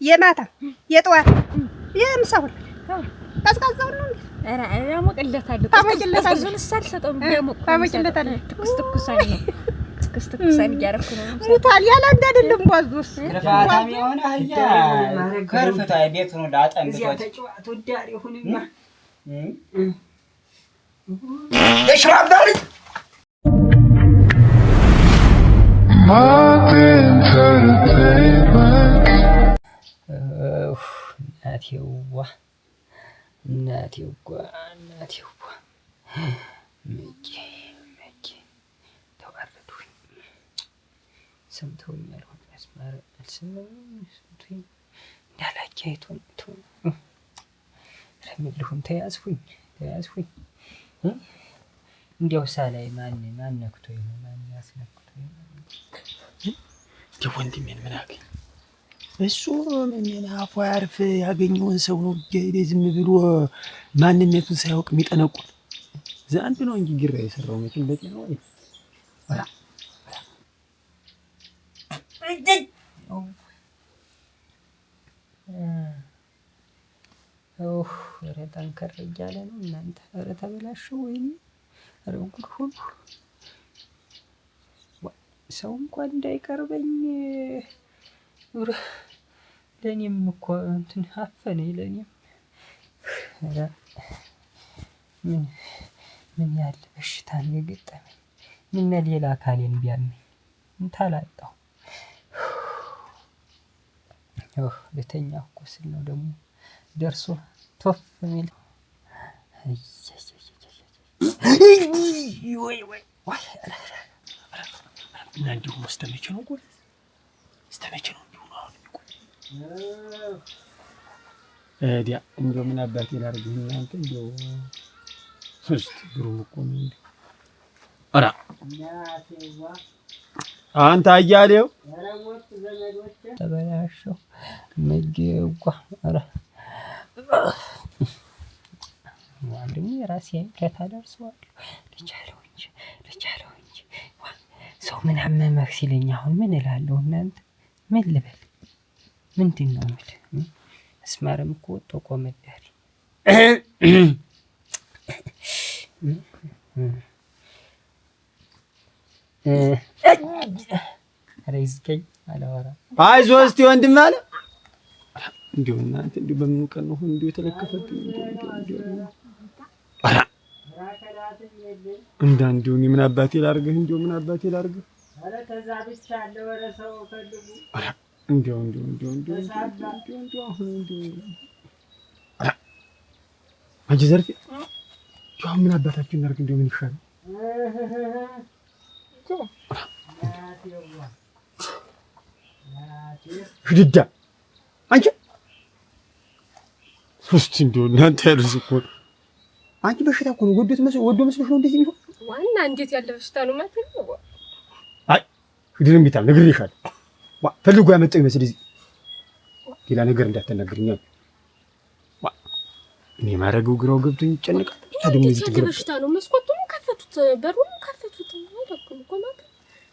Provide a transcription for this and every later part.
የማታ የጠዋት የምሳው ቀዝቃዛው ነው። አራ ያሞቅለታለሁ ቀዝቃዙን ሳልሰጠው ያሞቅለታለሁ። ትኩስ አይደለም ትኩስ እያደረኩ ነው። ሙታል ያለ አይደለም ጓዙስ ለፋታም የሆነ አህያ ከርፍታ ቤት ነው ዳጠንብቶት ተጫዋት ወዳሪ ሁንማ ለሽራባሪ እናቴዋ መቼ ተዋረዱኝ። ሰምተውኛል ሆነ ያስማረ አልሰማሁም እንዳላኪያይቶን ረምልሁን ተያዝኩኝ እንዲያው ሳላይ ማን ነክቶ ይሆን ማን ያስነክቶ ይሆን እንዴ ወንድሜን ምን አገኝ እሱ ምን አፏ ያርፍ ያገኘውን ሰው ነው ዝም ብሎ ማንነቱን ሳያውቅ የሚጠነቁል ዘንድ ነው እንጂ ግራ የሰራው መቼም በጤናው ወይ ኧረ ጠንከር እያለ ነው እናንተ። ኧረ ተበላሸው ወይኔ! ኧረ ጉድ ሁሉ ሰው እንኳን እንዳይቀርበኝ ለእኔም እኮ እንትን አፈነኝ። ለእኔም ኧረ ምን ያለ በሽታ ነው የገጠመኝ? ምን ሌላ አካሌን ቢያመኝ ምን ታላጣው? ልተኛ እኮ ስል ነው ደግሞ ደርሶ ቶፍ የሚል ወይ እና እንዲሁ መስተመቼ ነው ጎል መስተመቼ ነው እንዲሁ ነው ዲያ እንደው ምን አባቴ ላድርግ እናንተ እንደው እስቲ ግሩም እኮ ነው እንዴ! ኧረ አንተ አያሌው ተበላሸው መጌጓ ኧረ ወንድሜ የራሴ አይነት አደርሰዋለሁ። ልቻለው እንጂ ሰው ምን አመመህ ሲለኝ አሁን ምን እላለሁ? እናንተ ምን ልበል? ምንድን ነው የምልህ? መስማርም እኮ ወጥቶ ቆመዳሪ ኧረ ይዝገኝ አላወራም። አይዞህ እስቲ ወንድም አለ እንዲሁ እናንተ እንዲሁ በምን ቀን ነው እንዲሁ የተለከፈብኝ? ኧረ እንዲሁ እኔ ምን አባቴ ላድርግህ? እንዲሁ ምን አባቴ ላድርግህ? ኧረ ተዛ ብቻ አለ ወረ ሰው ፈልጉ። ኧረ እንዲሁ አሁን ኧረ አንቺ ዘርፌ አሁን ምን አባታችን እናድርግ? እንዲሁ ምን ይሻላል? ሽድዳ አንቺ እስቲ እንዲሁ እናንተ ያሉት እኮ አንቺ በሽታ እኮ ነው። ወዶ መስሎሽ ነው እንደዚህ የሚሆን? ዋና እንዴት ያለ በሽታ ነው ማለት ነው? አይ ድርም ቢታል ነግሬሻለሁ። ፈልጎ ያመጣው ይመስል እዚህ ሌላ ነገር እንዳትናገሪኝ። እኔ ማረገው ግራው ገብቶኝ ይጨነቃል። ታዲያ ምን ይትገረ በሽታ ነው? መስኮቱን ከፈቱት፣ በሩን ከፈቱት። አይደለም እኮ ማለት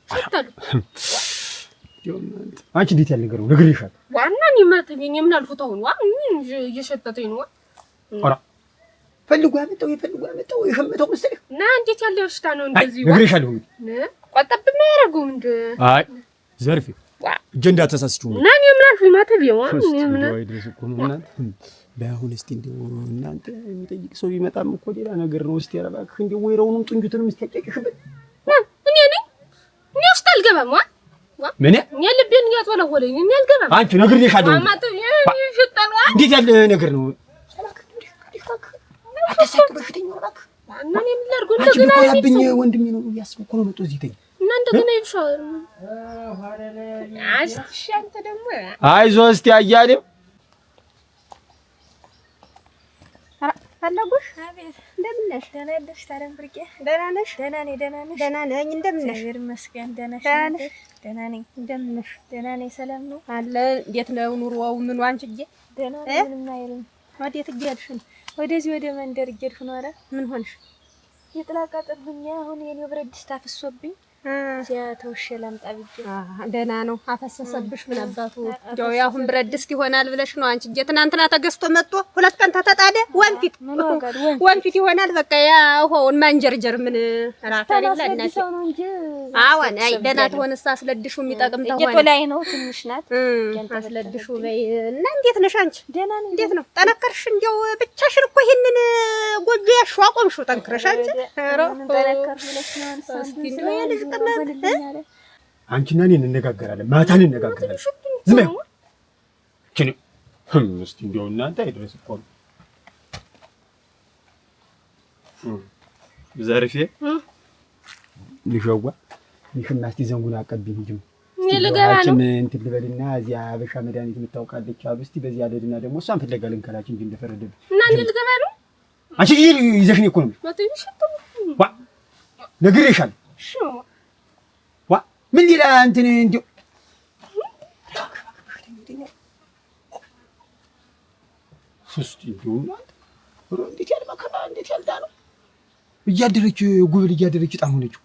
ሸታሉ። አንቺ እንዴት ያለ ነገር ነው? ነግሬሻለሁ። ዋና እኔ ማለት ምን አልኩት? አሁን እየሸተተኝ ነው። ኧረ ፈልጎ ያመጣው የሸመተው መሰለኝ። እና እንዴት ያለ በሽታ ነው እንደዚህ? ነግሬሻለሁ። ቆጠብ የማያደርገው እንደ አይ ዘርፌ እጄ እንዳትሳስቺው ነው። እና እኔ ምን አልኩኝ? ማለት ቢሆን ምን ድረስ እኮ ነው እናንተ በአሁን እስቲ እንደው እናንተ የሚጠይቅ ሰው ቢመጣም እኮ ሌላ ነገር ነው። እስቲ ኧረ እባክህ እንደው ወይራውንም ጥንጁትንም እስቲ አጨቂሽበት። እኔ ውስጥ አልገባም። ምን እኔ ልቤን እያጥወለወለኝ እኔ አልገባም። አንቺ ነግሬሻለሁ። እንዴት ያለ ነገር ነው? አታሳቅ በሽተኛ እባክህ። እና እኔ ምን ላድርግ? እንደገና ያብኝ ወንድሜ ነው እያስበው እኮ ነው መጥቶ እዚህ ተኝ እና እንደገና ይብሻል። አሽሽ አንተ ደግሞ አይዞህ እስቲ አያሌው ፈለጉሽ? አቤት እንደምን ነሽ? ደህና ነሽ? ታዲያ ብርቄ ደህና ነሽ? ደህና ነኝ። ደህና ነሽ? ደህና ነኝ። እንደምን ነሽ? እግዚአብሔር ይመስገን። ደህና ነሽ? ደህና ነኝ። እንደምን ነሽ? ደህና ነኝ። ሰላም ነው አለ። እንዴት ነው ኑሮው? ምኑ አንቺዬ? ደህና ነኝ። ምንም አይልም። ወዴት እየሄድሽ ነው? ወደዚህ ወደ መንደር እየሄድኩ ነው። ኧረ ምን ሆንሽ? የጥላ ቃጠል ብኛ አሁን የኔ ብረት ድስት አፍሶብኝ ያ ተውሸላም ጣብጄ ደህና ነው። አፈሰሰብሽ ምን አባቱ እንደው ያሁን ብረት ድስት ይሆናል ብለሽ ነው አንቺ እጄ ትናንትና ተገዝቶ መጥቶ 2 ቀን ተተጣደ ወንፊት ይሆናል። በቃ ያ ውሃውን ማንጀርጀር ምን ራታሪ ለናት አዋን አይ ደህና ተሆነሳ አስለድሹ የሚጠቅም ተሆነ ጌቶ ላይ ነው ትንሽ ናት አስለድሹ በይ እና እንዴት ነሽ አንቺ? ደህና ነኝ። እንዴት ነው ጠነከርሽ? እንደው ብቻሽን እኮ ይሄንን ጎጆ ያሽዋቆምሽው ጠንክረሽ አንቺ ጠነከር ብለሽ ነው እስቲ እንደው ያልሽ ቀናት አንቺና እኔ እንነጋገራለን፣ ማታ እንነጋገራለን። ዝም በይው ኪኒ እስቲ እንደው እናንተ አይድረስ እኮ ዘርፌ ልጅዋ ይሽና እስቲ ዘንጉን አቀብኝ እንጂ ልገባ ነው እንትን ልበልና እዚያ አበሻ መድኃኒት የምታውቃለች አሉ። እስቲ በዚህ አደድና ደግሞ እሷን ፍለጋ ልንከላች እንጂ እንደፈረደብ እና ልገባ ነው። አንቺ ይዘሽኝ እኮ ነው ዋ ነግሬሻለሁ። ዋ ምን ሊላ እንትን እንዴው እስቲ እንደውና እንዴት ያለ መከራ እንዴት ያልዳ ነው እያደረች ጉብል እያደረች ጣም ሆነች።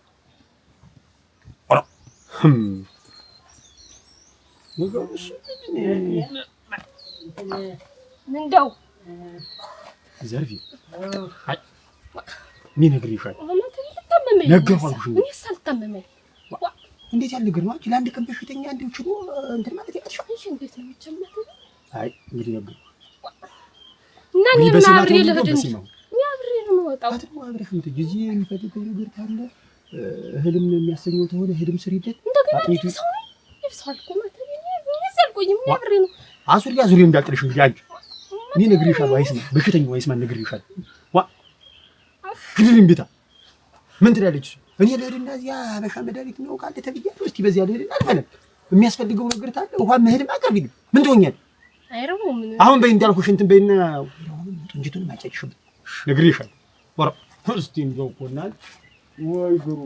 ኦራ ምንደው ዘርፊ አይ ምን ነግሬሻለሁ። ነገርኩሽ እንዴ ሳልተመመኝ እንዴት ያለ ነገር ነው አንቺ ለአንድ ቀን በሽተኛ አንድ ችሎ እንትን ማለት ያጥሻሽ እንዴት ነው የምትጨምረው? አይ እንግዲህ ነገር እና እኔ ማብሬ ልሄድ እንጂ ነው ያብሬ ነው የምወጣው። አጥሩ አብረሽ እንት ጊዜ የሚፈልገው ነገር ካለ እህልም የሚያሰኘው ተሆነ እህልም ስሪደት እንደገና ሰው ነው ይብሳል እኮ ማለት ነው ዘልቆኝ ያብሬ ነው አዙሪ እንዳጥልሽ እንጂ አንቺ እኔ ነግሬሻለሁ። አይስማ በሽተኛው አይስማ ነግሬሻለሁ። ዋ ግድልም ቢታ ምን ትላለች? እኔ ልሄድና እዚያ አበሻ መድኃኒት ነው ካለ ተብያለሁ። እስቲ በዚያ ልሄድና አልፈለም የሚያስፈልገው ነገር ታለ ውሃ መሄድም አቅርቢኝ። ምን ትሆኛለሽ? አይረቡም አሁን በይ እንዳልኩሽ እንትን በይና አሁን እንጂቱን ማጨጭሽም ነግሬሻለሁ። ወራ እስቲ እንደው ቆናል ወይ ግሩ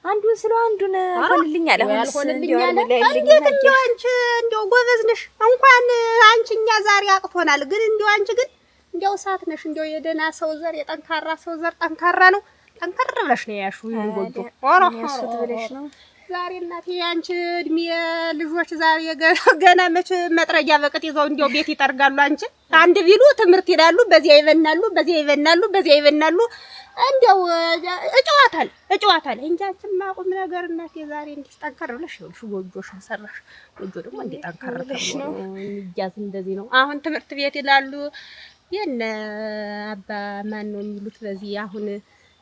አንዱን ስለው አንዱን አልሆንልኝ አለ። አልሆንልኝ አለ። እንዴት እንደው አንቺ እንደው ጎበዝ ነሽ። እንኳን አንቺኛ ዛሬ አቅቶናል። ግን እንደው አንቺ ግን እንደው እሳት ነሽ። እንደው የደና ሰው ዘር የጠንካራ ሰው ዘር ጠንካራ ነው። ጠንከር ብለሽ ነው ያልሽው ይጎጆ ያሱት ብለሽ ነው ዛሬ እናቴ አንቺ እድሜ ልጆች ዛሬ ገና መች መጥረጊያ በቅጥ ይዘው እንደው ቤት ይጠርጋሉ። አንቺ አንድ ቢሉ ትምህርት ይላሉ፣ በዚያ ይበናሉ፣ በዚያ ይበናሉ፣ በዚያ ይበናሉ። እንደው እጨዋታል እንጂ አንቺማ ቁም ነገር እናቴ ዛሬ እንዲህ ጠንከር ብለሽ ይኸውልሽ ጎጆሽን ሰራሽ። ጎጆ ደግሞ እንዴ ጠንከር ብለሽ ነው ይያዝ እንደዚህ ነው። አሁን ትምህርት ቤት ይላሉ የነ አባ ማን ነው የሚሉት በዚህ አሁን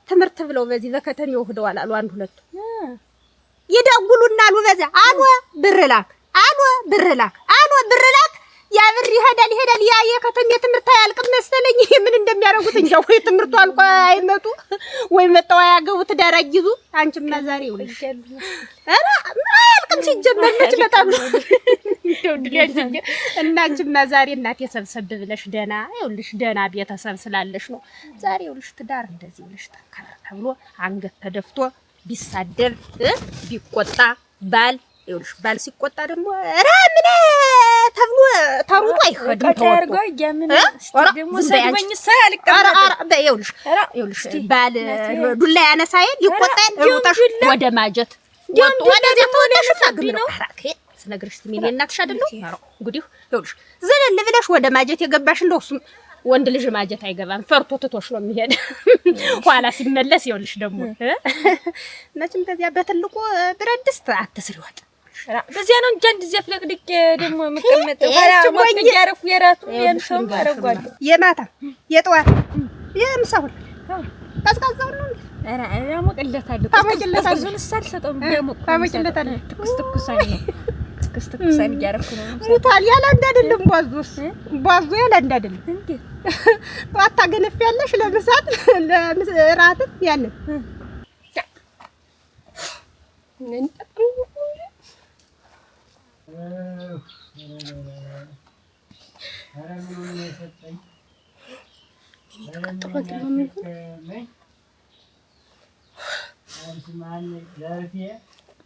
ትምህርት ብለው በዚህ በከተማው ሄደዋል አሉ አንድ ሁለቱ ይደጉሉና አሉ በዛ አሉ ብርላክ ያ ብር ይሄዳል ያ የከተማ ትምህርት አያልቅም መሰለኝ። ምን እንደሚያደርጉት እንጃ። ወይ ትምህርቱ አልቆ አይመጡ ወይ መጣው ያገቡ ትዳር አግይዙ። አንቺማ ዛሬ ይውልሽ አራ አያልቅም ሲጀመር መች በጣም እና አንቺማ ዛሬ እናቴ ሰብሰብ ብለሽ ደና ይውልሽ ደና ቤተሰብ ስላለሽ ነው ዛሬ ይውልሽ ትዳር እንደዚህ ይውልሽ ተከራ ተብሎ አንገት ተደፍቶ ቢሳደብ ቢቆጣ ባል ይኸውልሽ ባል ሲቆጣ ደግሞ ኧረ ምን ተብሎ ተሩጦ አይሄድም። ተወርጎ ያምን እስቲ ደግሞ ሰድበኝ ሳልቀር ይኸውልሽ ባል ዱላ ያነሳይል ይቆጣል። ሩጣሽ ወደ ማጀት ወደ ዘተወደሽ ታግም ነው ስነግርሽ ምን እናትሽ አይደለም እንግዲህ ይኸውልሽ ዘለል ብለሽ ወደ ማጀት የገባሽ እንደው እሱም ወንድ ልጅ ማጀት አይገባም። ፈርቶ ትቶሽ ነው የሚሄድ። ኋላ ሲመለስ ይኸውልሽ ደግሞ መቼም በዚያ በትልቁ ብረት ድስት አትስሪ ወጥ በዚያ ነው እንጂ እንደዚህ ፍለቅድቅ ደግሞ መቀመጥ ኋላ ሞት ያረፉ የራቱ የምሰው ማረጓል የማታ የጠዋት የምሰው ቀዝቃዛው ነው አራ ያሞቀለታለሁ ቀዝቃዛውን ሳልሰጠው ደግሞ ታሞቀለታለሁ ትኩስ ክስተክሳን ያረኩ ነው ሙታል ያለ እንዳደለም ባዙ ያለ እንዳደለም እንዴ ጧት ታገነፊያለሽ ለምሳት ለራት ያንን ምን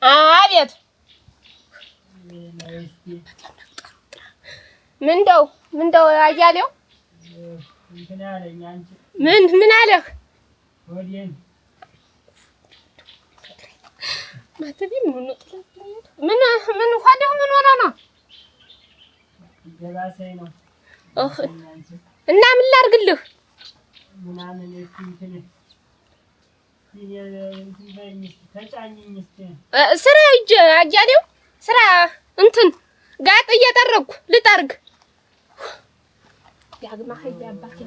አቤት ምንደው አያሌው ምን አለህ? ማተቢ ምን ነው ምን ኋደው ምን ሆነ ነው ደባሳይ ነው እና ምን ላድርግልህ ምናምን እንትን ስራ እጅ አያሌው ስራ እንትን ጋጥ እየጠረኩ ልጠርግ ያግማ ሀያ አባቴ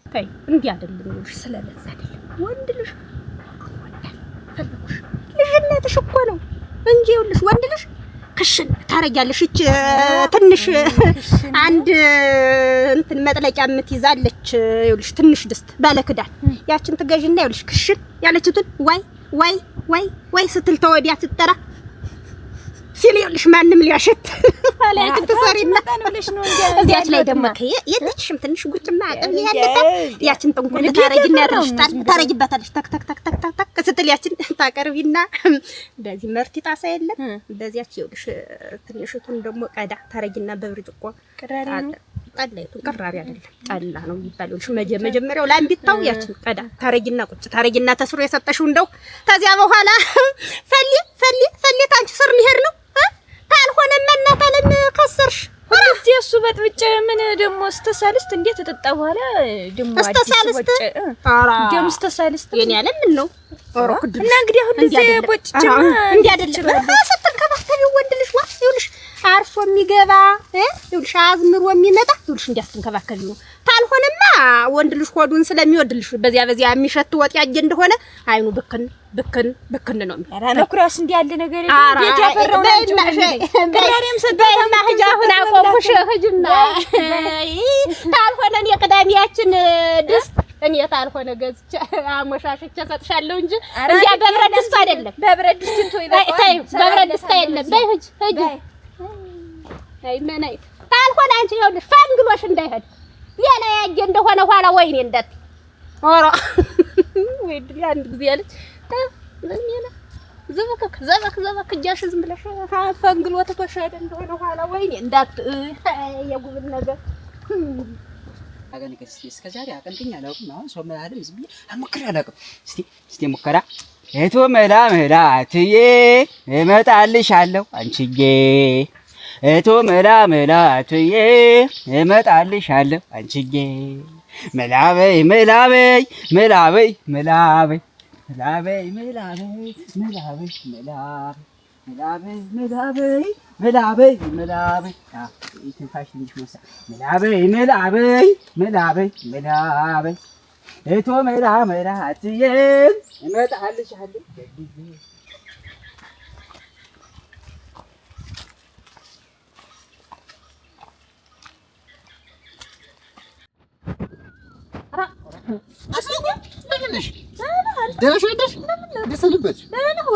ታይ እንዲህ አይደለም ስለለዛ አይደለም ወንድ ልጅ ፈለኩሽ ልጅነትሽ እኮ ነው እንጂ ይኸውልሽ ወንድ ልጅ ክሽን ታረጊያለሽ እቺ ትንሽ አንድ እንትን መጥለቂያ የምትይዛለች ይኸውልሽ ትንሽ ድስት ባለ ክዳን ያችን ትገዢና ይኸውልሽ ክሽን ያለችቱን ዋይ ስትል ተወዲያ ስትጠራ ሲል ይኸውልሽ ማንም ሊያሸት አላክ ተሰሪና ብለሽ ነው እንዴ እዚያች ላይ ደግሞ የለችሽም ትንሽ ጉጭማ አጥብ ያለበት ያችን ጥንቁል ታረጊና ያትልሽታል ታረጊበታለሽ ተክ ስትል ያችን ታቀርቢና በዚህ መርቲ ጣሳ የለም በዚያች ይኸውልሽ ትንሽቱን ደግሞ ቀዳ ታረጊና በብርጭቆ ቅራሪ ነው ጠላይቱን ቅራሪ አይደለም ጠላ ነው የሚባለው መጀመሪያው ላምቢታው ያችን ቀዳ ታረጊና ቁጭ ታረጊና ተስሮ የሰጠሽው እንደው ከዚያ በኋላ ፈሊ ታንቺ ስር ሊሄድ ነው ታልሆነማ እናታለም ከሰርሽ ሁልጊዜ እሱ በጥብጭ ምን ደግሞ ስተሳልስት እንዴት ተጠጣ በኋላ ደግሞ አዲስ ወጭ ደግሞ ስተሳልስት የኔ ያለ ምን ነው እና እንግዲህ ሁልጊዜ ቦጭጭማ እንዴ አይደለም ስትንከባከቢው ወንድ ልጅ ዋ ይኸውልሽ አርፎ የሚገባ ይኸውልሽ አዝምሮ የሚመጣ ይኸውልሽ እንዲያስተንከባከቢ ነው ታልሆነማ ወንድ ልጅ ሆዱን ስለሚወድልሽ በዚያ የሚሸት ወጥ ያጀ እንደሆነ አይኑ ብክን ነው ለኩራስ እንዲህ ያለ ነገር ቤት ያፈራው ነው ቅራሪም ሰደና ህጃሁን አቆምኩሽ ህጅና ታልሆነ እኔ ቅዳሜያችን ድስት እኔ ታልሆነ ገዝቼ አሞሻሽቼ ሰጥሻለሁ እንጂ እንዲያ በብረት ድስት አይደለም በብረት ድስት እንቶ ይበቃ በብረት ድስት አይደለም በይ ህጅ አይ መናይ ታልሆነ አንቺ ይኸውልሽ ፈንግሎሽ እንዳይሄድ ሌላ ያጀ እንደሆነ ኋላ ወይኔ እንደት ኦሮ ወይ ድል አንድ ጊዜ ያለች ለኔና ዘበክ ጃሽ ዝም ብለሽ ፈንግሎ ተተሻደ እንደሆነ ኋላ ወይኔ እንዳት የጉብል ነገር አገንከስ እስከዛሬ አቀንተኛ አላውቅም አሁን ሰው መላለም ዝም ብዬ አሞክሬ አላውቅም እስቲ ሙከራ እቶ መላትዬ እመጣልሻለሁ አንቺዬ እቶ መላትዬ እመጣልሻለሁ አንቺዬ መላበይ ትንፋሽ ልጅ መሳ መላበይ እቶ መላትዬ እመጣልሻለሁ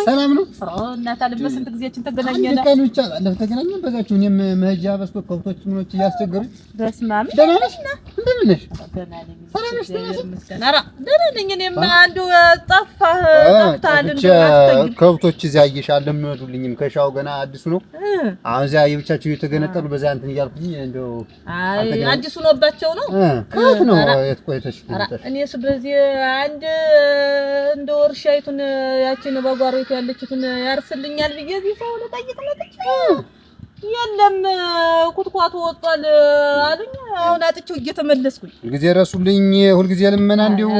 ሰላም ነው እናታ ለበስ እንት ጊዜችን ተገናኘና ቀን ብቻ አለፈ ተገናኘን በዛችሁ እኔም መሄጃ በስቶ ከብቶች ምኖች እያስቸገሩኝ በስማም ደህና ነሽ እንደምን ነሽ ሰላም ነሽ ኧረ ደህና ነኝ እኔም አንዱ ጠፍታል እንደው ከብቶች እዚያ እየሻለ ምንወዱልኝም ከሻው ገና አዲሱ ነው አሁን እዚያ የብቻቸው እየተገነጠሉ በዛ እንትን እያልኩኝ እንደው አይ አዲሱ ነውባቸው ነው ከት ነው የት ቆይተሽ እኔስ በዚህ አንድ እንደ ወርሻይቱን ያችን በጓሮይቱ ያለችቱን ያርስልኛል ብዬ እዚህ ሰው ለጠይቅ መጥቼ የለም ኩትኳቱ ወጣል አሉኝ አሁን አጥቼው እየተመለስኩኝ ጊዜ ረሱልኝ ሁሉ ጊዜ ልመና እንደው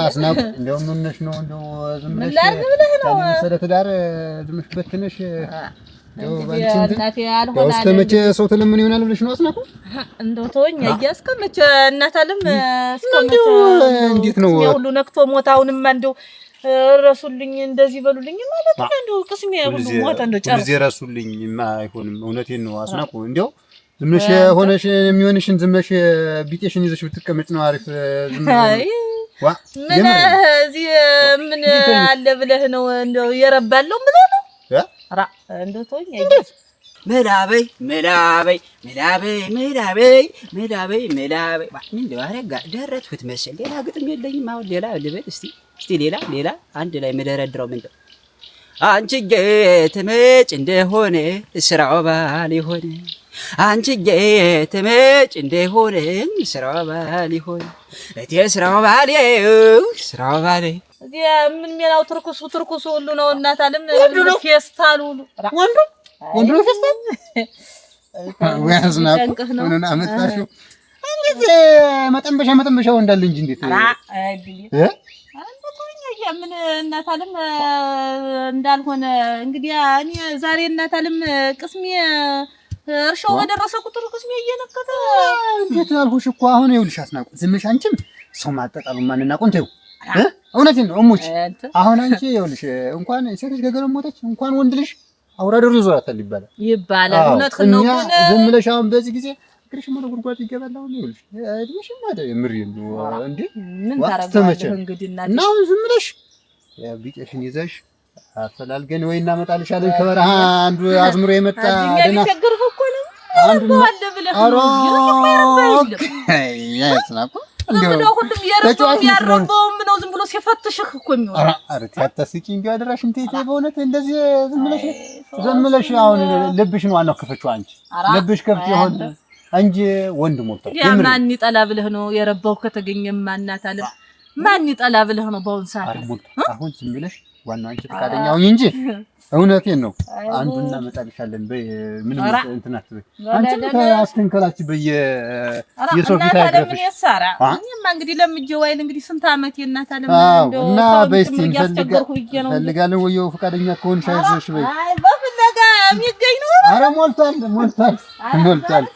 አስናቁ እንደው ምንነሽ ነው እንደው ዝም ብለሽ ታዲያ መሰረት ዳር ዝምሽ በትነሽ እንደው ባንቺ እንደው እስከመቼ ሰው ተለምን ይሆናል ብለሽ ነው አስናቁ እንደው ተወኝ እስከመቼ እናት አለም እስከመቼ እንዴት ነው ሁሉ ነክቶ ሞታውንም እንደው ረሱልኝ እንደዚህ በሉልኝ ማለት ነው እንደው ቅስሜ ሁሉ ሞታ እንደው ጨርስ ጊዜ ረሱልኝማ አይሆንም እውነቴን ነው አስናቁ እንደው ዝምሽ ሆነሽ የሚሆንሽን ዝምሽ ቢጤሽን ይዘሽ ብትቀመጭ ነው አሪፍ አይ ምን እዚህ ምን አለ ብለህ ነው እንደው የረባለው ብለህ ነው ራ እንደው ተወኝ መላበይ ምን ደዋረጋ ደረትኩት መሰል ሌላ ግጥም የለኝም አሁን ሌላ ልበል እስቲ ሌላ አንድ ላይ መደረድረው ምንድነው አንቺዬ ትመጭ እንደሆነ ስራው ባል ይሆን አንቺዬ ትመጭ እንደሆነ ስራው ባል ይሆን እቴ ስራው ባል እዚያ ምን ሜላው ትርኩሱ ሁሉ ነው እናት አለም ፌስታል ሁሉ ወንዱ ፌስታል ወያዝናቁ ምንና አመጣሽው እንዴት መጠንበሻው እንዳለ እንጂ እንዴት ምን እናት አለም እንዳልሆነ እንግዲህ እኔ ዛሬ እናት አለም ቅስሜ እርሻው በደረሰ ቁጥር ቅስሜ እየነከተ እንዴት አልኩሽ እኮ አሁን ይኸውልሽ አስናቁ ዝምሽ አንቺም ሰው ማጠቃሉ ማንናቁን ተይው እውነቴን ነው እሙች አሁን አንቺ ይኸውልሽ እንኳን ሴቶች ገገረ ሞተች እንኳን ወንድ ልጅ አውራደሩ ይዞራታል ይባላል እውነት ነው ግን ዝም ብለሽ አሁን በዚህ ጊዜ ግርሽ ምን ጉርጓድ ይገባል አሁን ይኸውልሽ እድሜሽ ማለት የምሬን ነው እንዴ ምን ታረጋለህ እንግዲህ እናት ነው ዝም ብለሽ ቢጤሽን ይዘሽ አፈላልገን ወይ እናመጣልሻለን ከበረሃ አንዱ አዝምሮ የመጣ ደና ተገርኩ እኮ ነው አንዱ አለ ብለህ ነው ያስናቁ እንደው ሁሉም ያረበው ነው ዝም ብሎ ሲፈትሽህ እኮ የሚሆነው አረት ያታስቂ እንዴው አደራሽ እንት ይቴ በእውነት እንደዚህ ዝም ብለሽ አሁን ልብሽ ነው ዋናው ከፈችው አንቺ ልብሽ ከፍት ይሆን እንጂ ወንድ ሞልቷል ያ ማን ይጠላ ብለህ ነው የረባው ከተገኘማ እናት አለ ማን ይጠላ ብለህ ነው በአሁን ሰዓት አሁን ዝም ብለሽ ዋናው አንቺ ፈቃደኛው እንጂ እውነቴን ነው አንዱን እናመጣልሻለን ምንም እንትን አትበይ አንቺ አስተንከላች የሶፊታ ያገፈሽ እኔማ እንግዲህ ለምጄው አይል እንግዲህ ስንት አመት የእናት አለም እንደው እና በስቲ ፈልጋለን ወየው ፈቃደኛ ከሆንሽ አይዞሽ በይ አይ በፍለጋ የሚገኝ ነው አረ ሞልቷል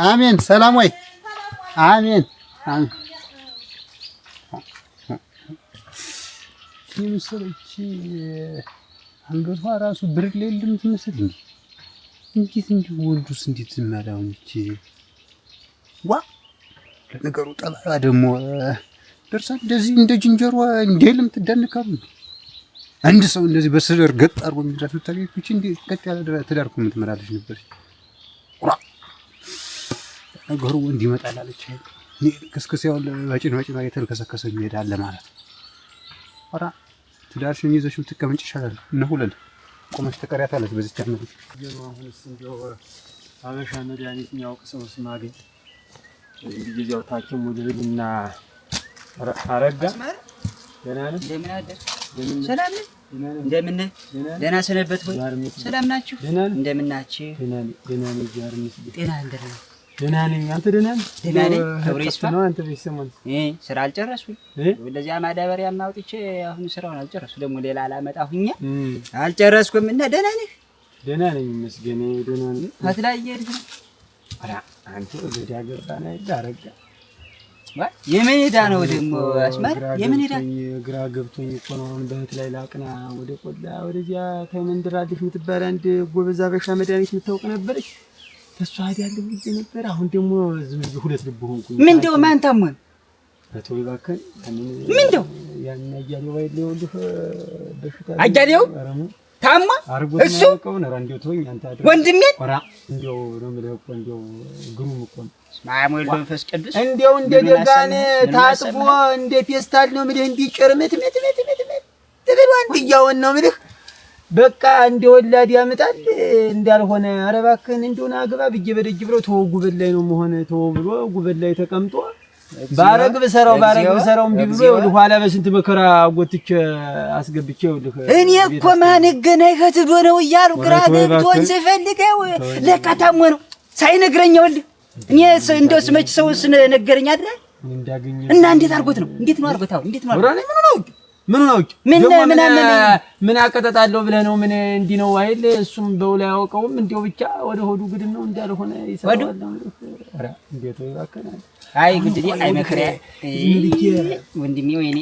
አሜን ሰላም ወይ አሜን ይምሰልቺ አንገቷ ራሱ ብርቅ ለልም ትመስል እንዴት ወንዱስ እንዴት ዝማላው እንጂ ዋ ለነገሩ ጠላ ደግሞ ደርሳ እንደዚህ እንደ ጅንጀሮ እንደልም ትደንካሉ አንድ ሰው እንደዚህ በስር ገጥ አርጎ የሚደርሱ ታሪኩ እንዴ ቀጥ ያለ ትዳርኩ ምትመራለች ነበር ነገሩ ወንድ ይመጣል አለች ከስከስ ያው ባጭን ላይ ተልከሰከሰ ይሄዳል ማለት አራ ትዳርሽን ይዘሽ ብትቀመጭ ይሻላል እና ሁለል ቆመሽ ተቀሪያታለሽ በዚህ ቻናል አሁንስ እንደው አበሻ መድኃኒት የሚያውቅ ሰው ስማገኝ ጊዜው ታኪም ወደልና አረጋ ደህና ነህ እንደምን አደርክ ሰላም ነህ እንደምን ነህ ደህና ሰነበት ወይ ሰላም ናችሁ እንደምን ናችሁ ደህና ነኝ ዛሬ ጤና እንደምን ደህና ነኝ አንተ ደህና ነህ ደህና ነኝ ክብሬስ ነው አንተ በሰሞን ስራ አልጨረስኩም ወደዚያ ማዳበሪያ ማውጥቼ አሁን ስራውን አልጨረስኩ ደግሞ ሌላ አላመጣሁኛ አልጨረስኩም እና ደህና ነህ ደህና ነኝ መስገኔ ደህና ነኝ አትላየህ አራ አንተ ወደ ያገባና ይዳረጋ የምን ሄዳ ነው ደግሞ አስማር የምን ሄዳ ግራ ገብቶኝ እኮ ነው አሁን በእህት ላይ ላቅና ወደ ቆላ ወደዚያ ተመንድራልሽ የምትባል አንድ ጎበዝ አበሻ መድኃኒት የምታውቅ ነበረች ተሷ አይደለም ልጅ ነበር አሁን ደግሞ ዝም ብሎ ሁለት ልብ ሆንኩኝ ምንድነው ማን ታሞን አቶይ ባከን ምንድነው ያን አያሌው አይደለም በሽታ አያሌው ታማ እሱ እንደው ተወኝ አንተ አድርገው ወንድሜ ወራ እንደው ነው ማለት እኮ እንደው ግሩም እኮ ማሙኤል መንፈስ ቅዱስ እንደው እንደደጋነ ታጥቦ እንደ ፌስታል ነው ማለት እንዲ ጭርምት ተበሉ አንተ ያውን ነው ማለት በቃ እንደ ወላድ ያመጣል እንዳልሆነ አረባከን እንደሆነ አግባ ብዬ በደጅ ብሎ ተወው ጉበል ላይ ነው መሆነ ተወው ብሎ ጉበል ላይ ተቀምጦ ባረግ በሰራው እንዲ ብሎ ወደ ኋላ በስንት መከራ ጎትቼ አስገብቼ ወልህ እኔ እኮ ማን ገናይ ከትዶ ነው እያሉ ግራ ገብቶን ሲፈልገው ለካታሞ ነው ሳይነግረኝ ወልህ እኔ እንደው ስመች ሰውስ ነገረኝ አይደል እና እንዴት አርጎት ነው እንዴት ነው አርጎታው እንዴት ነው ምን ነው ምን አቀጣጣለሁ ብለህ ነው ምን እንዲ ነው አይል እሱም በውላ ያውቀውም እንዴው ብቻ ወደ ሆዱ ግድም ነው እንዳልሆነ ይሰራል አረ እንዴት ይባከና አይ ግድዲ አይ መከራ ወንድሜ ወይኔ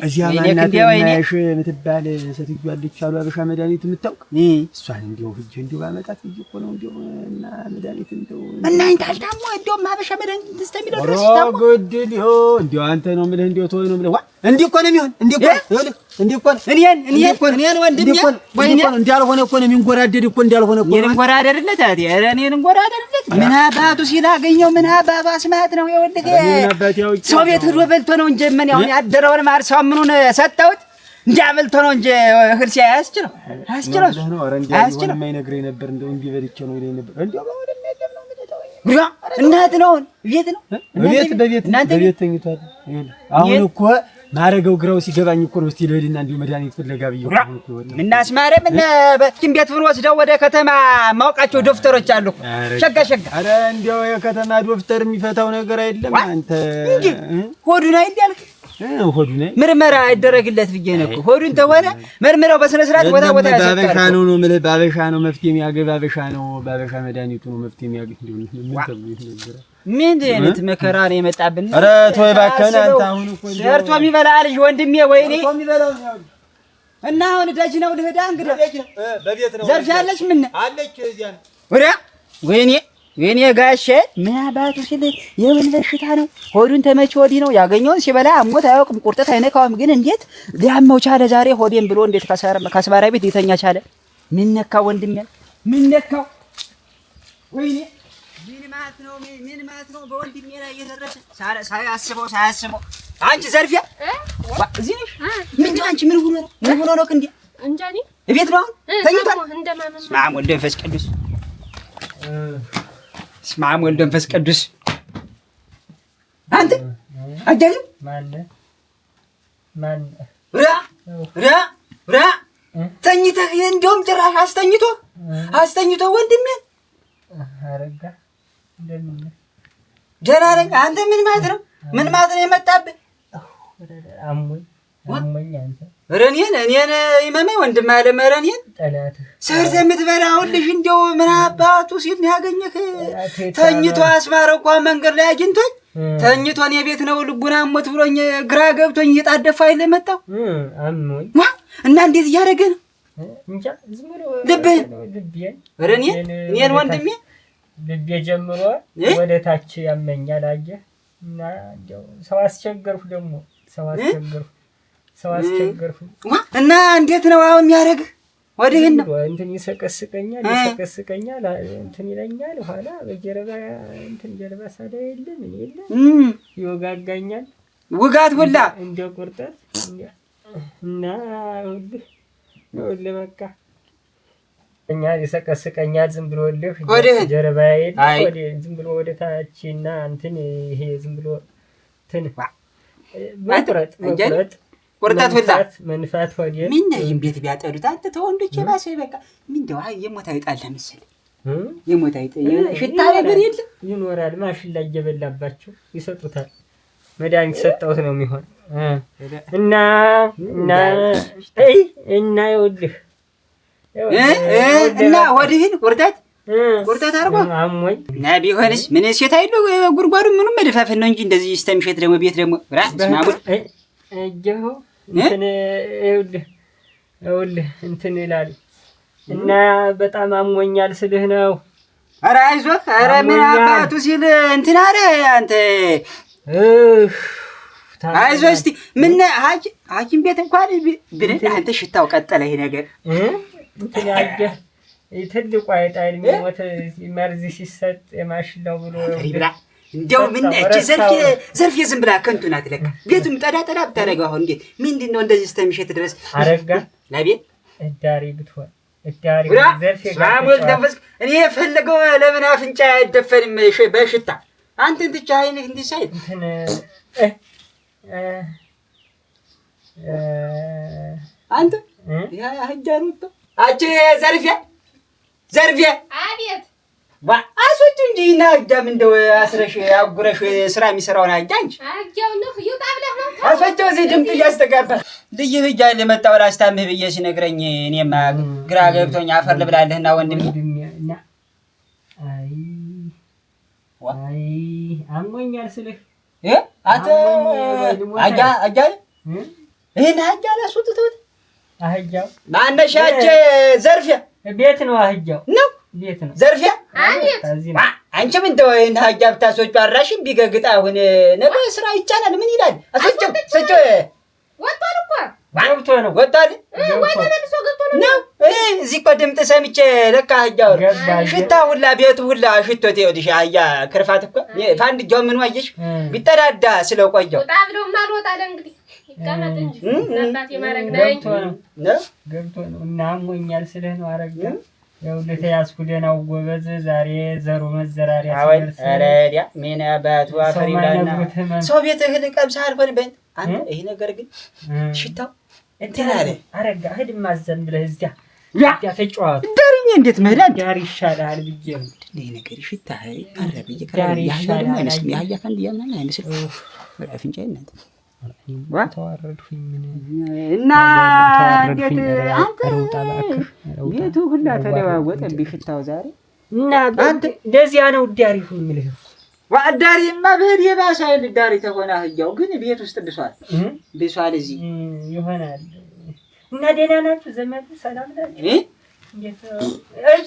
ማናሽ ምትባል ሴትዮ አለች አሉ አበሻ መድኃኒት የምታውቅ እሷን እንዴው ሂጅ እንዴው ባመጣት እኮ ነው እንዴው እና መድኃኒት እንዴው እና እንታልታሞ እንዴው አበሻ መድኃኒት ተስተሚለው ድረስ ታሞ ግድዲ እንዴው አንተ ነው ምልህ እንዴው ተወይ ነው ምልህ እንዴ እኮ ነው የሚሆን እንዴ እኮ እኔን ወንድሜ ወይኔ እንዳልሆነ እኮ ነው የሚንጎራደድ እኮ እንዳልሆነ እኮ የሚንጎራደድለት ታዲያ እኔን እንጎራደድለት ምን አባቱ ሲላገኘው ምን አባቱ አስማት ነው ይወልገ ሰው ቤት ሄዶ በልቶ ነው እንጂ ምን ያው ያደረውን ማርሳው ምኑን ሰጣውት እንዲያበልቶ ነው እንጂ እህል ሲያስችለው ነው አስችለው የማይነግረኝ ነበር እንደው እንቢ በልቼ ነው ይለኝ ነበር እንደው ወደም የለም ነው ምትተወኝ እናት ነው ቤት ነው በቤት ተኝቷል አሁን እኮ ማረገው ግራው ሲገባኝ እኮ ነው። እስቲ ልሂድና እንዲሁ መድኃኒት ፍለጋ ብዬ እና አስማረ ምን በኪም ቤት ብንወስደው ወደ ከተማ ማውቃቸው ዶክተሮች አሉ። ሸጋ ኧረ እንዲያው የከተማ ዶክተር የሚፈታው ነገር አይደለም። አንተ ሆዱን አይደል ያልክ ሆዱን ምርመራ አይደረግለት ብዬ ነው እኮ። ሆዱን ተሆነ መርምረው በስነ ስርዓት ቦታ ያሰጣል። ባበሻ ነው የምልህ። ባበሻ ነው መፍትሄ የሚያገኝ። ባበሻ ነው ባበሻ መድኃኒቱ ነው መፍትሄ የሚያገኝ። ምን ተብሎ ይነገራል? ምን አይነት መከራ ነው የመጣብን? ኧረ ተወው እባክህን አንተ። አሁን እኮ ሰርቶ የሚበላ ልጅ ወንድሜ፣ ወይኔ እና አሁን ደጅ ነው ልሂድ። እንግዲህ በቤት ነው ዘርፍ ያለች ምን አለች እዚያ ነው። ወይኔ ጋሼ ምን አባቱ ሲል የምን በሽታ ነው? ሆዱን ተመቼ ወዲህ ነው ያገኘውን ሲበላ አሞት አያውቅም። ቁርጠት አይነካውም። ግን እንዴት ሊያመው ቻለ ዛሬ? ሆዴን ብሎ እንዴት ከአስማራ ቤት ሊተኛ ቻለ? ምን ነካው ወንድሜ? ምን ነካው? ወይኔ ምን ማለት ነው? በወንድሜ ላይ እየደረሰ ሳያስበው አንቺ ዘርፊያ እዚህ ነሽ? ምንድን አንቺ ምን ሆኖ ነው እንዴ? እንጃኒ እቤት ነው ተኝቷል። እንደማመን ስማም ወልደ መንፈስ ቅዱስ ስማም ወልደ መንፈስ ቅዱስ። አንተ አጃጅ ማን ራ ተኝተህ እንደውም ጭራሽ አስተኝቶ ወንድሜ አረጋ እንደምን ደህና ነኝ። አንተ ምን ማለት ነው የመጣብህ? አሞኝ አንተ እኔን ይመመኝ ወንድም አለ መረኔን ጠላትህ ሰርተ የምትበላውን ልጅ እንደው ምን አባቱ ሲል ነው ያገኘህ? ተኝቶ አስማረ እንኳን መንገድ ላይ አግኝቶኝ ተኝቶ እኔ ቤት ነው ልቡና አሞት ብሎኝ ግራ ገብቶኝ እየጣደፋ አይደል የመጣው? አሞኝ እና እንዴት እያደረገ ነው? እንጃ ዝም ብሎ ልብህን እኔን ወንድሜ ልቤ ጀምሮ ወደ ታች ያመኛል። አየህ እና እንደው ሰው አስቸገርኩ እና እንዴት ነው አሁን የሚያደርግህ? ወዲህን ነው እንትን ይሰቀስቀኛል እንትን ይለኛል። ኋላ በጀርባ እንትን ጀርባ ሳዳ የለም ይወጋጋኛል። ውጋት ሁላ እንደ ቁርጠት እና ሁሉ በቃ እኛ ይሰቀስቀኛል። ዝም ብሎ ጀርባዬ ዝም ብሎ ወደ ታችና እንትን ይሄ ዝም ብሎ እንትን መቁረጥ ቁርጠት ሁላ መንፋት ወዲ ምን ነው ቤት ቢያጠሉት አንተ ተወንዶች ባሰ በቃ ምን እንደው የሞት አይጣል ለምሳሌ የሞት አይጣል ሽታ ነገር የለም ይኖራል። ማሽን ላይ እየበላባቸው ይሰጡታል። መድኃኒት ሰጠውት ነው የሚሆን እና ይኸውልህ እና ወዲህን ቁርጠት አድርጎ አሞኝ እና ቢሆንስ ምን ሴት አይሉ ጉርጓዱ ምንም መድፋፈን ነው እንጂ እንደዚህ ስተምሸት ደግሞ ቤት ደግሞ ስማሙት እጀሁ እንትን ይኸውልህ እንትን ይላል እና በጣም አሞኛል ስልህ ነው። ኧረ አይዞህ። ኧረ ምን አባቱ ሲል እንትን አረ አንተ አይዞህ። እስቲ ምን ሐኪም ቤት እንኳን ብለህ አንተ ሽታው ቀጠለ ይሄ ነገር እንትን ያየህ ትልቁ አይጣል የሚሞት መርዝ ሲሰጥ የማሽላው ብሎ እንደው ምን እቺ ዘርፍ ዝም ብላ ከንቱ ናት። ለካ ቤቱም ጠዳ ብታረጋው አሁን እንዴት ምንድነው እንደዚህ ስተምሸት ድረስ አረጋ ለቤት እዳሪ ብትሆን እዳሪ ዘርፍ ሳሙኤል ደፈስ እኔ የፈለገው ለምን አፍንጫ አይደፈንም በሽታ አንተን ትቻ አይነህ እንዲሳይ እንትን አንተ ያ አጃሩት አቺ ዘርፊያ አቤት አሶች እንጂ ናዳም እንደው አስረሽ አጉረሽ ስራ የሚሰራውን አጃንች አጃው ነው ይውጣ ብለህ ነው አሶቸው እዚህ ድምጥ እያስተጋባ ልጅ ብቻ ለመጣው ራስ ታምህ ብዬ ሲነግረኝ እኔማ ግራ ገብቶኝ አፈር ልብላለህና ወንድሜ አይ አሞኛል ስልህ አንተ አጃ ይሄን አጃ ለሱጥቶት አህጃው ማነሻች ዘርፊያ ቤት ነው። አህጃው ነው ቤት ነው። ዘርፊያ አቤት አንቺም እንደው ይሄን አህጃ ብታስወጪ አራሽም ቢገግጣ አሁን ነገ ስራ ይቻላል። ምን ይላል? አስወጪው ወጣል እኮ ወጣል ወይ ተመልሶ ገብቶ ነው እዚህ እኮ ድምጥ ሰምቼ ለካ አህጃው ሽታ ሁላ ቤቱ ሁላ ሽቶት ይወድሽ አህያ ክርፋት እኮ ፋንድጃው ምን ዋየሽ ቢጠዳዳ ስለቆየው ወጣ ብለው ማልወጣለ እንግዲህ ይቀመጥ እንጂ እናት የማረግ ነኝ ገብቶ ነው እና አሞኛል ስለህ ነው። አረጋ ያው ለተያዝኩ ደናው ጎበዝ ዛሬ ዘሩ መዘራሪያ ሲደርስ አረዲያ ምን አባቱ አፈሪላና ሰው ቤት እህል ቀምሳ አልሆን በእንት አንተ ይሄ ነገር ግን ሽታው እንትን አለ። አረጋ ሂድማ ዘን ብለህ እዚያ ተጫዋት ዳርኛ እንዴት መሄድ ዳር ይሻላል ብዬ ነው። ይሄ ነገር ሽታ ቀረብ ይቀርብ ያህያል ማለት ነው። ያህያ ፈንድ ያምናል አይመስል አፍንጫ እናንተ ተዋረድኩኝ ምን እና እንዴት አንተ ቤቱ ሁላ ተለዋወጠብኝ ሽታው ዛሬ እና አንተ እንደዚያ ነው ዳሪ ሁሉ ምልህ ዋዳሪማ በህድ የባሰ አይል ዳሪ ተሆነ አህያው ግን ቤት ውስጥ ብሷል እዚህ ይሆናል። እና ደህና ናችሁ ዘመድ ሰላም ናችሁ?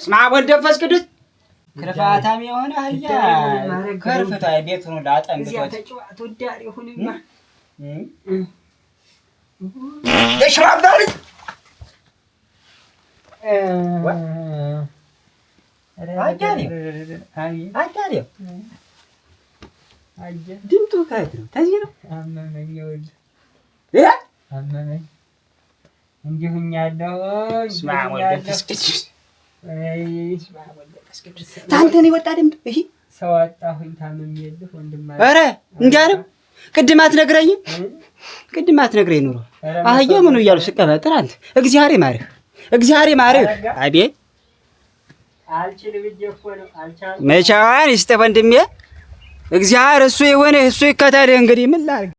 ስማ ወልደፈስ ቅዱስ ክርፋታም የሆነ አህያ ከርፍታ ቤት ነው ላጠምጥቶት ተጫዋቱ ዳሪ ሁሉማ ለሽራባሪ አዳሪው ድምጡ ከየት ነው? ተዚህ ነው። አመመኝ ይኸውልህ አመመኝ እንዲሁኛለሁ። ታንተን የወጣ ድምጡ ይሄ ሰው አጣሁኝ ታምሜልህ ወንድም አለ። ኧረ እንዲያ ነው። ቅድም አትነግረኝም? ቅድም አትነግረኝ ኑሮ አህያ ምኑ እያሉ ስቀበጥር አንተ እግዚአብሔር ይማርህ አቤት አልችልም ብዬሽ እኮ ነው አልቻልኩም። መቻዋን ይስጥህ ወንድሜ እግዚአብሔር እሱ የሆነ እሱ ይከተልህ። እንግዲህ ምን ላድርግ?